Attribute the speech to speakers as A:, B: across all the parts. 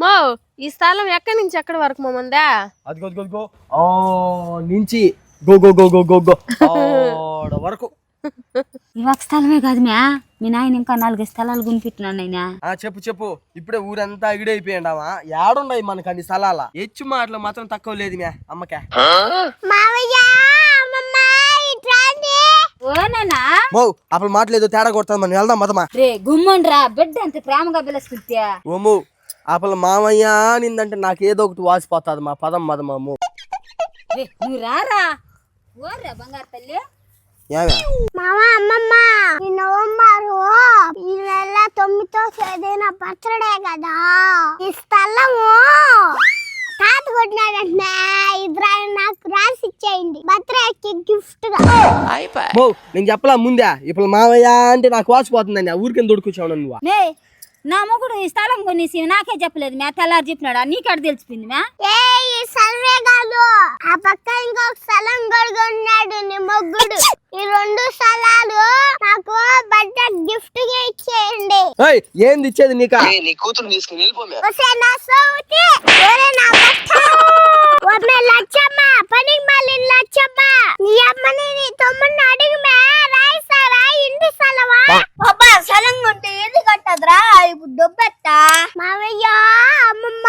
A: మో ఈ స్థలం ఎక్కడి నుంచి ఎక్కడి వరకు మోమందా?
B: అదిగో నుంచి go go go go go go వరకు.
C: ఈ ఒక స్థలమే కాదు మ్యా, మీ నాయన ఇంకా 4 స్థలాలు కొనిపెట్టినాడు అయినా.
B: చెప్పు ఇప్పుడే ఊరంతా ఇగిడైపోయాడావా? ఏడున్నాయి మనకు అన్ని స్థలాల? హెచ్చు మాటలు మాత్రం తక్కువ లేదు మ్యా అమ్మకే. అప్పుడు మాటలేదు తేడా కొడతాను, మనం వెళ్దాం మదమా.
C: రే గుమ్మండ్రా, బిడ్డ అంత ప్రేమగా పిలుస్తుంటే.
B: ఓము అప్పుడు మామయ్య నిందంటే నాకేదో ఒకటి వాసిపోతుంది మా పదం మదమాము.
C: నువ్వు రారా ఓర్రా బంగారు తల్లి.
D: మామ అమ్మమ్మ ఈ నవంబరు ఈ నెల 9వ తేదీన బర్త్డే కదా, ఈ స్థలము తాత కొట్టినాడంటే ఇద్దరు నాకు రాసి ఇచ్చేయండి బర్త్డేకి గిఫ్ట్ గా.
B: నేను చెప్పలా ముందే, ఇప్పుడు మామయ్య అంటే నాకు వాసిపోతుందని ఆ ఊరికే దొడుకొచ్చావు నువ్వు.
C: నా మొగుడు ఈ స్థలం కొనేసి నాకే చెప్పలేదు మ్యా, తెల్లారు చెప్పినాడా? నీకాడ తెలిసిపోయింది మ్యా.
D: ఈ సర్వే కాదు, ఆ పక్క ఇంకొక స్థలం కొడుకున్నాడు నీ మొగ్గుడు. ఈ 2 స్థలాలు నాకు బర్త్డే గిఫ్ట్ గా ఇచ్చేయండి.
B: ఏంది ఇచ్చేది నీకా?
E: నీ కూతురు తీసుకుని వెళ్ళిపోమే.
D: లచ్చమ్మ పనికి మళ్ళీ లచ్చమ్మ నీ అమ్మని నీ తమ్ముడిని అడుగుమే రాయిస్తారా ఇంటి స్థలమా? బాబా స్థలం కొంటే ఏది కట్టదురా, ఇప్పుడు డబ్బెత్తా. మావయ్య అమ్మమ్మ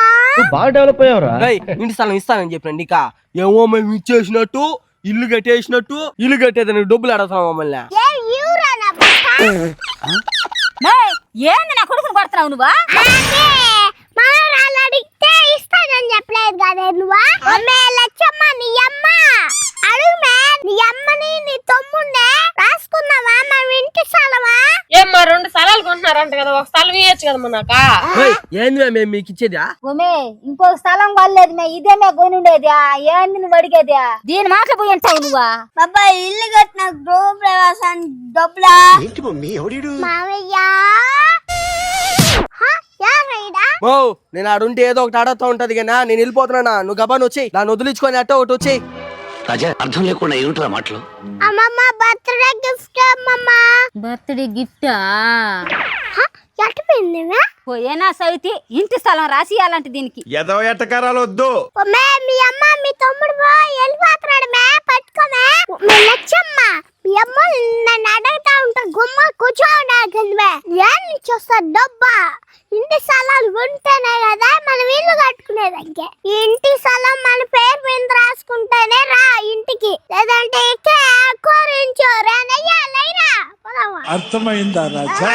B: బాగా డెవలప్ అయ్యావురా. ఇంటి స్థలం ఇస్తానని చెప్పిన నీకా? ఏమో మేము ఇచ్చేసినట్టు ఇల్లు కట్టేసినట్టు, ఇల్లు కట్టేదని డబ్బులు అడుగుతాం మమ్మల్ని.
C: ఏంది నా కొడుకుని కొడుతున్నావు నువ్వా?
D: మనవరాలు అడిగితే ఇస్తానని చెప్పలేదు కదా నువ్వా? లచ్చమ్మ నీ అమ్మ అడుగుమే, నీ అమ్మని నీ తమ్ముడిని రాసుకున్నావా మనం ఇంటి స్థలమా?
A: ఏమ్మా 2 స్థలాలు కొంటున్నారంట కదా, ఒక స్థలం ఇవ్వచ్చు కదా మనకా?
B: ఏంది మేము మీకు ఇచ్చేదా?
C: ఇంకొక స్థలం కొనలేదు మే, ఇదే మే కొని ఉండేది. ఏంది నువ్వు అడిగేది? దీని మాటలు పోయి అంటావు నువ్వా?
D: బాబా ఇల్లు కట్టిన గృహ ప్రవేశానికి డబ్బులా? మావయ్య
B: నేను ఆడుంటే ఏదో ఒకటి ఆడుతూ ఉంటది కదా, నేను వెళ్ళిపోతున్నా. నువ్వు గబాన్ వచ్చేయి, దాన్ని వదిలించుకొని అట్టో ఒకటి వచ్చేయి.
E: అర్థం లేకుండా ఏమిట్రా మాటలు?
D: అమ్మమ్మ బర్త్డే గిఫ్ట్ అమ్మమ్మ.
C: బర్త్డే గిఫ్టా?
D: ఎట్టపోయింది
C: పోయేనా సవితి, ఇంటి స్థలం రాసి ఇవ్వాలంటే దీనికి
F: ఏదో ఎట్టకారాలు వద్దు.
D: మీ అమ్మ మీ తమ్ముడు వెళ్ళిపోతున్నాడు మే, పట్టుకోమే. లచ్చమ్మ మీ అమ్మ నన్ను అడుగుతా ఉంటారు, గుమ్మ కూర్చోండి. ఏం చూస్తారు డబ్బా? ఇంటి స్థలాలు ఉంటేనే కదా మనం ఇల్లు కట్టుకునేదానికి. ఇంటి స్థలం మన పేరు మీద రాసుకుంటేనే రా ఇంటికి, లేదంటే అర్థమైందా రాజా?